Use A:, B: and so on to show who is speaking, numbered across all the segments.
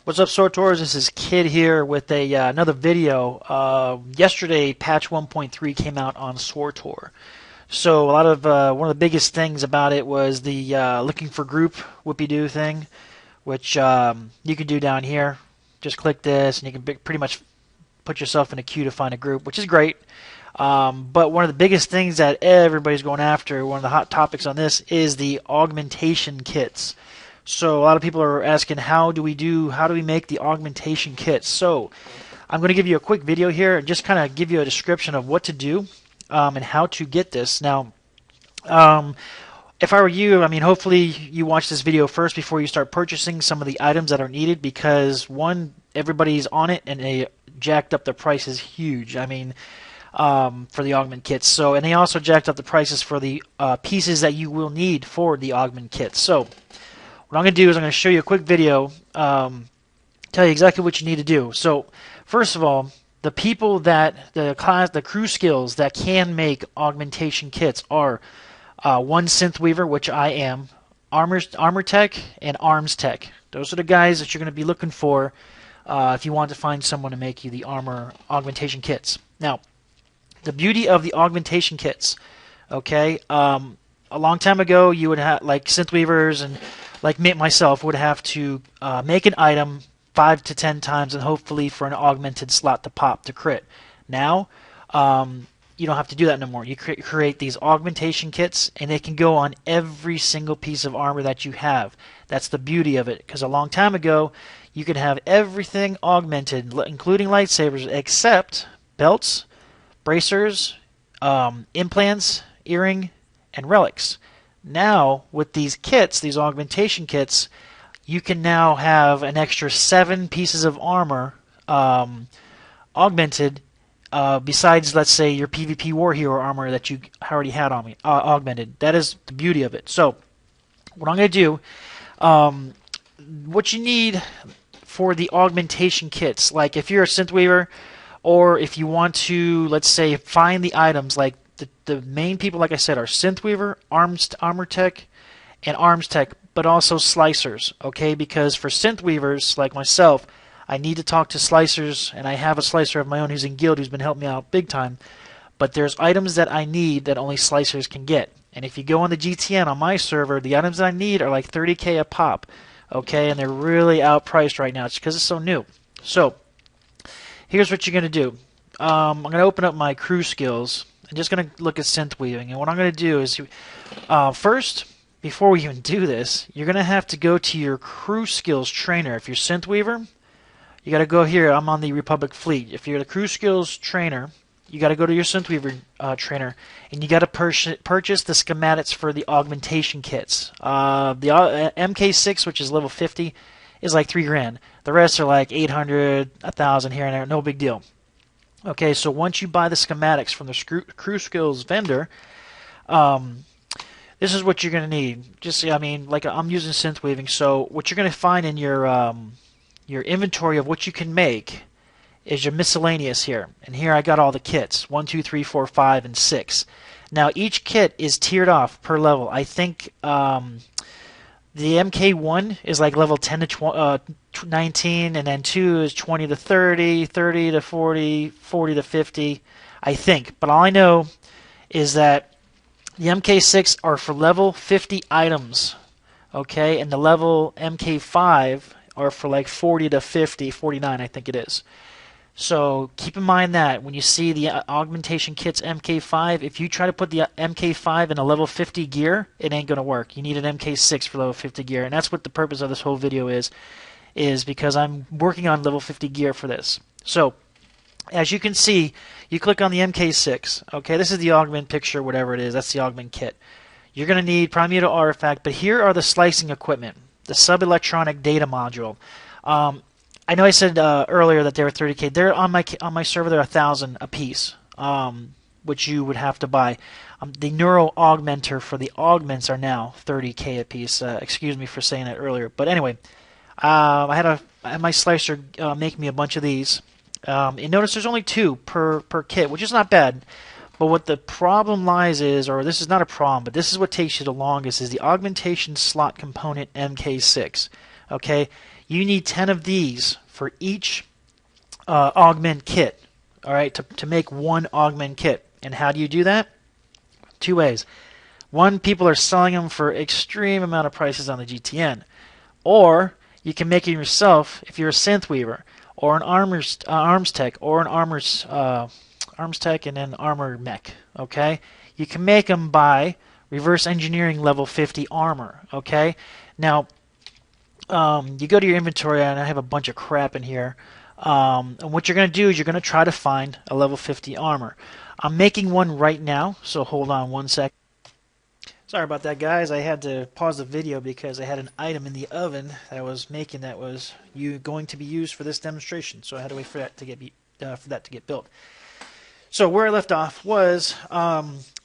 A: What's up, SWTORs? This is Kid here with another video. Yesterday, patch 1.3 came out on SWTOR. So a lot of one of the biggest things about it was the looking for group whoopie-doo thing, which you can do down here. Just click this, and you can pretty much put yourself in a queue to find a group, which is great. But one of the biggest things that everybody's going after, one of the hot topics on this, is the augmentation kits. So a lot of people are asking, how do we make the augmentation kits? So I'm going to give you a quick video here and just kind of give you a description of what to do and how to get this. Now, if I were you, I mean, hopefully you watch this video first before you start purchasing some of the items that are needed, because one, everybody's on it and they jacked up the prices huge. I mean, for the augment kits. So, and they also jacked up the prices for the pieces that you will need for the augment kits. So what I'm going to do is I'm going to show you a quick video, tell you exactly what you need to do. So first of all, the people that, the crew skills that can make augmentation kits are one Synthweaver, which I am, Armor Tech, and Arms Tech. Those are the guys that you're going to be looking for if you want to find someone to make you the armor augmentation kits. Now, the beauty of the augmentation kits, okay, a long time ago you would have, like Synthweavers and like myself, would have to make an item 5 to 10 times and hopefully for an augmented slot to pop to crit. Now, you don't have to do that no more. You create these augmentation kits, and they can go on every single piece of armor that you have. That's the beauty of it, because a long time ago, you could have everything augmented, including lightsabers, except belts, bracers, implants, earring, and relics. Now, with these kits, these augmentation kits, you can now have an extra 7 pieces of armor augmented, besides, let's say, your PvP War Hero armor that you already had on me, augmented. That is the beauty of it. So, what I'm going to do, what you need for the augmentation kits, like if you're a Synthweaver, or if you want to, let's say, find the items, like the main people, like I said, are Synthweaver, Armor Tech, and Arms Tech, but also Slicers, okay? Because for Synthweavers, like myself, I need to talk to Slicers, and I have a Slicer of my own who's in Guild who's been helping me out big time. But there's items that I need that only Slicers can get. And if you go on the GTN on my server, the items that I need are like 30k a pop, okay? And they're really outpriced right now. It's because it's so new. So here's what you're going to do. I'm going to open up my crew skills. I'm just going to look at synth weaving, and what I'm going to do is, first, before we even do this, you're going to have to go to your crew skills trainer. If you're Synthweaver, you got to go here. I'm on the Republic Fleet. If you're the crew skills trainer, you got to go to your Synthweaver trainer, and you got to purchase the schematics for the augmentation kits. The MK6, which is level 50, is like $3,000. The rest are like 800, 1,000 here and there. No big deal. Okay, so once you buy the schematics from the crew skills vendor, this is what you're going to need. Just, I mean, like I'm using synth weaving, so what you're going to find in your inventory of what you can make is your miscellaneous here. And here I got all the kits, 1, 2, 3, 4, 5, and 6. Now each kit is tiered off per level. I think the MK1 is like level 10 to 19, and then 2 is 20 to 30, 30 to 40, 40 to 50, I think. But all I know is that the MK6 are for level 50 items, okay? And the level MK5 are for like 40 to 50, 49, I think it is. So keep in mind that when you see the augmentation kits MK5, if you try to put the MK5 in a level 50 gear, it ain't going to work. You need an MK6 for level 50 gear, and that's what the purpose of this whole video is because I'm working on level 50 gear for this. So as you can see, you click on the MK6. Okay, this is the augment picture, whatever it is. That's the augment kit. You're going to need Primeval Artifact, but here are the slicing equipment, the sub-electronic data module. I know I said earlier that they were 30k. They're on my server. They're 1,000 a piece, which you would have to buy. The neural augmenter for the augments are now 30k a piece. Excuse me for saying that earlier, but anyway, I had my slicer make me a bunch of these. And notice there's only 2 per kit, which is not bad. But what the problem lies is, or this is not a problem, but this is what takes you the longest, is the augmentation slot component MK6. Okay, You need 10 of these for each augment kit, all right, to make one augment kit. And how do you do that? Two ways. One, people are selling them for extreme amount of prices on the GTN. Or you can make it yourself if you're a Synthweaver or an arms tech or an arms tech and an armor mech. Okay, you can make them by reverse engineering level 50 armor. Okay, now you go to your inventory, and I have a bunch of crap in here. And what you're going to do is you're going to try to find a level 50 armor. I'm making one right now, so hold on one sec. Sorry about that, guys. I had to pause the video because I had an item in the oven that I was making that was going to be used for this demonstration. So I had to wait for that to get built. So where I left off was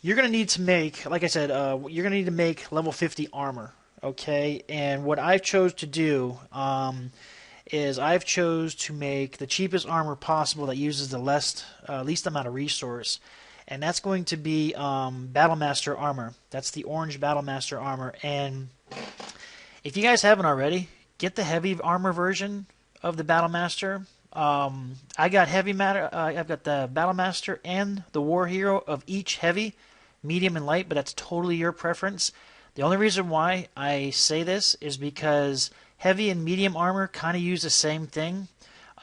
A: you're going to need to make, like I said, you're going to need to make level 50 armor. Okay, and what I've chose to do is I've chose to make the cheapest armor possible that uses the least amount of resource. And that's going to be Battlemaster Armor. That's the orange Battlemaster Armor. And if you guys haven't already, get the heavy armor version of the Battlemaster. I got heavy matter. I've got the Battlemaster and the War Hero of each heavy, medium, and light. But that's totally your preference. The only reason why I say this is because heavy and medium armor kind of use the same thing.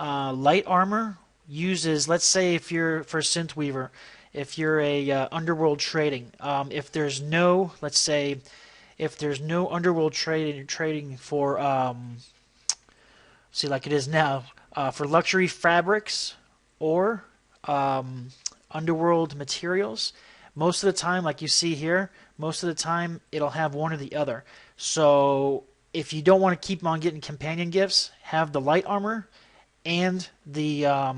A: Light armor uses, let's say, if you're for Synthweaver. If you're a underworld trading, if there's no, let's say, if there's no underworld trading for, see, like it is now, for luxury fabrics or underworld materials, most of the time, like you see here, most of the time it'll have one or the other. So if you don't want to keep on getting companion gifts, have the light armor and the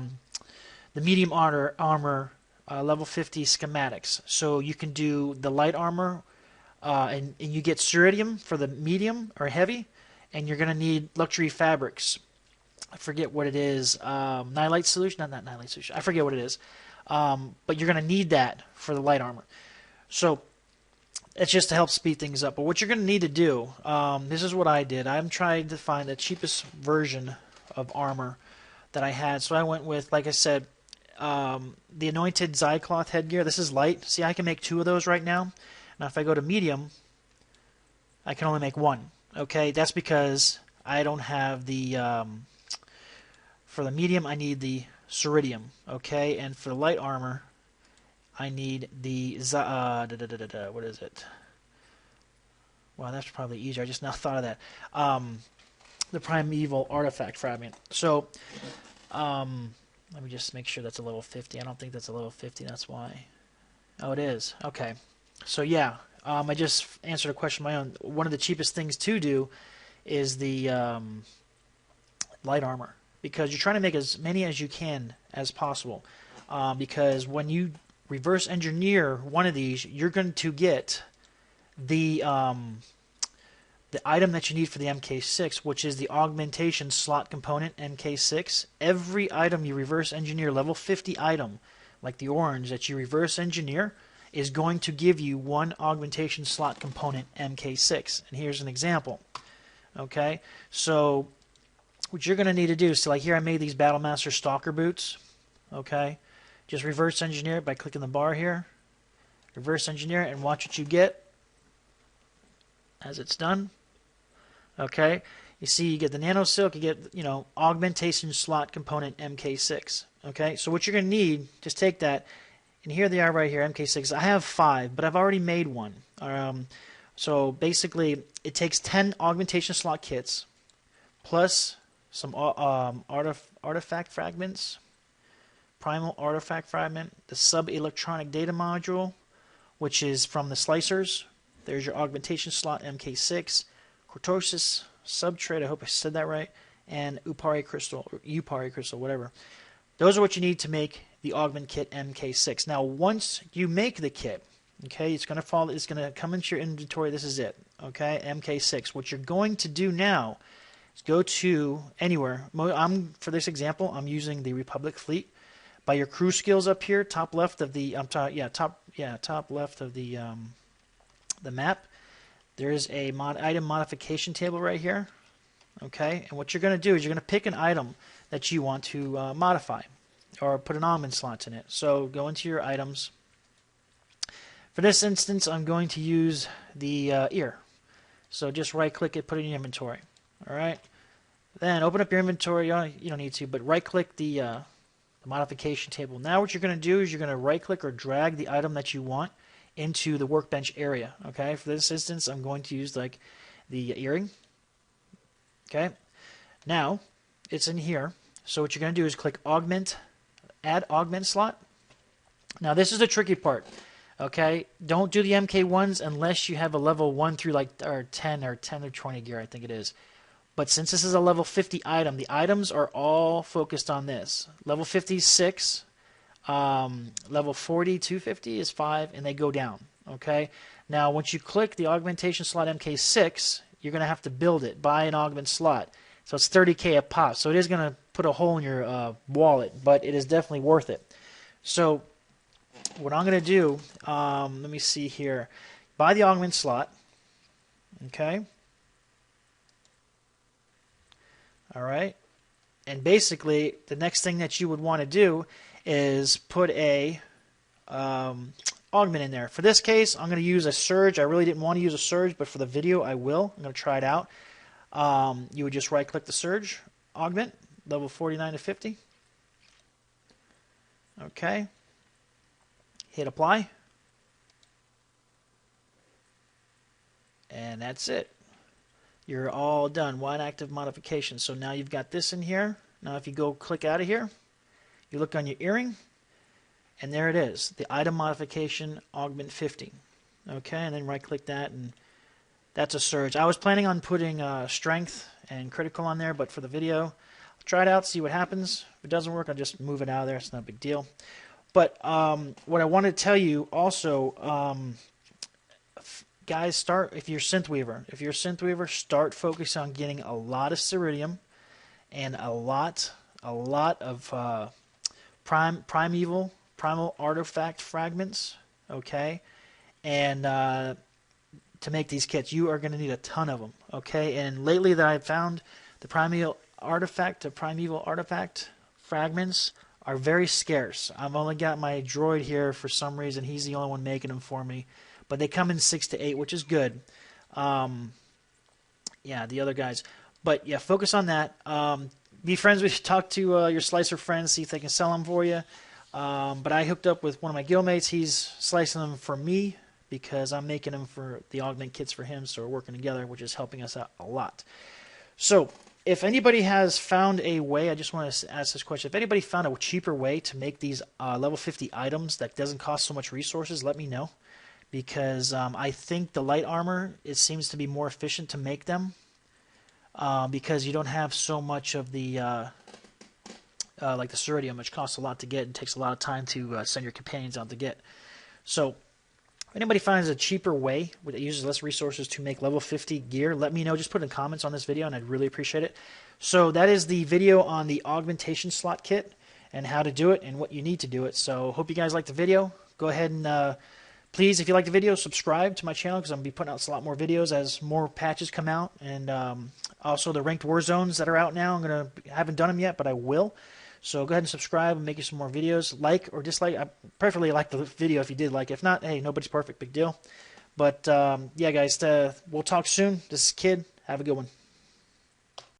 A: medium armor. Level 50 schematics. So you can do the light armor and you get ceridium for the medium or heavy, and you're going to need luxury fabrics. I forget what it is. Nightlight solution? Not Nightlight solution. I forget what it is. But you're going to need that for the light armor. So it's just to help speed things up. But what you're going to need to do, this is what I did. I'm trying to find the cheapest version of armor that I had. So I went with, like I said, the anointed Zycloth headgear. This is light. See, I can make 2 of those right now. Now, if I go to medium, I can only make 1. Okay, that's because I don't have the. For the medium, I need the ceridium. Okay, and for the light armor, I need the what is it? Wow, that's probably easier. I just now thought of that. The primeval artifact fragment. So. Let me just make sure that's a level 50. I don't think that's a level 50. That's why. Oh, it is. Okay. So, yeah. I just answered a question of my own. One of the cheapest things to do is the light armor. Because you're trying to make as many as you can as possible. Because when you reverse engineer one of these, you're going to get the item that you need for the MK6, which is the Augmentation Slot component, MK6. Every item you reverse engineer, level 50 item, like the orange that you reverse engineer, is going to give you one Augmentation Slot component, MK6. And here's an example. Okay, so what you're going to need to do, so like here I made these Battlemaster Stalker boots. Okay, just reverse engineer it by clicking the bar here. Reverse engineer it and watch what you get as it's done. Okay, you see you get the nano silk, you get, Augmentation Slot component MK6. Okay, so what you're going to need, just take that, and here they are right here, MK6. I have 5, but I've already made one. So basically, it takes 10 Augmentation Slot kits, plus some artifact fragments, primal artifact fragment, the sub-electronic data module, which is from the slicers. There's your Augmentation Slot MK6, Cortosis subtrade, I hope I said that right, and Upari crystal, or Upari crystal, whatever. Those are what you need to make the Augment Kit MK6. Now, once you make the kit, okay, it's going to come into your inventory. This is it, okay, MK6. What you're going to do now is go to anywhere. For this example, I'm using the Republic Fleet. By your crew skills up here, top left of the top left of the map. There is a item modification table right here. Okay, and what you're going to do is you're going to pick an item that you want to modify or put an augment slot in it. So go into your items. For this instance, I'm going to use the ear. So just right click it, put it in your inventory. All right. Then open up your inventory. You don't need to, but right click the modification table. Now what you're going to do is you're going to right click or drag the item that you want into the workbench area. Okay. For this instance, I'm going to use like the earring. Okay. Now it's in here. So what you're going to do is click Augment, Add Augment Slot. Now this is the tricky part. Okay, don't do the MK1s unless you have a level 1 through like or 10 or 20 gear, I think it is. But since this is a level 50 item, the items are all focused on this. Level 50 is 6, level 40, 250 is 5, and they go down. Okay, now once you click the Augmentation Slot MK6, you're going to have to build it, buy an Augment Slot. So it's 30k a pop, so it is going to put a hole in your wallet, but it is definitely worth it. So what I'm going to do, let me see here. Buy the Augment Slot. Okay. All right. And basically, the next thing that you would want to do is put a augment in there. For this case, I'm going to use a surge. I really didn't want to use a surge, but for the video, I will. I'm going to try it out. You would just right-click the surge, augment, level 49 to 50. Okay. Hit apply. And that's it. You're all done. One active modification. So now you've got this in here. Now if you go click out of here, you look on your earring, and there it is. The item modification augment 50. Okay, and then right click that, and that's a surge. I was planning on putting strength and critical on there, but for the video, I'll try it out, see what happens. If it doesn't work, I'll just move it out of there. It's not a big deal. But what I want to tell you also, guys, start if you're Synthweaver, start focusing on getting a lot of Ceridium and a lot of primal artifact fragments. Okay, and to make these kits, you are going to need a ton of them. Okay, and lately that I've found the primeval artifact fragments are very scarce. I've only got my droid here for some reason. He's the only one making them for me. But they come in 6 to 8, which is good. Yeah, the other guys. But yeah, focus on that. Be friends with, talk to your slicer friends, see if they can sell them for you. But I hooked up with one of my guildmates. He's slicing them for me because I'm making them for the augment kits for him. So we're working together, which is helping us out a lot. So if anybody has found a way, I just want to ask this question. If anybody found a cheaper way to make these level 50 items that doesn't cost so much resources, let me know. Because I think the light armor, it seems to be more efficient to make them because you don't have so much of the like the Ceridium, which costs a lot to get and takes a lot of time to send your companions out to get. So if anybody finds a cheaper way that uses less resources to make level 50 gear, let me know. Just put in comments on this video and I'd really appreciate it. So that is the video on the Augmentation Slot kit and how to do it and what you need to do it. So hope you guys liked the video. Go ahead and please, if you like the video, subscribe to my channel because I'm going to be putting out a lot more videos as more patches come out. And also the ranked war zones that are out now. I haven't done them yet, but I will. So go ahead and subscribe and make you some more videos. Like or dislike. I preferably like the video if you did like it. If not, hey, nobody's perfect. Big deal. But yeah, guys, we'll talk soon. This is Kid. Have a good one.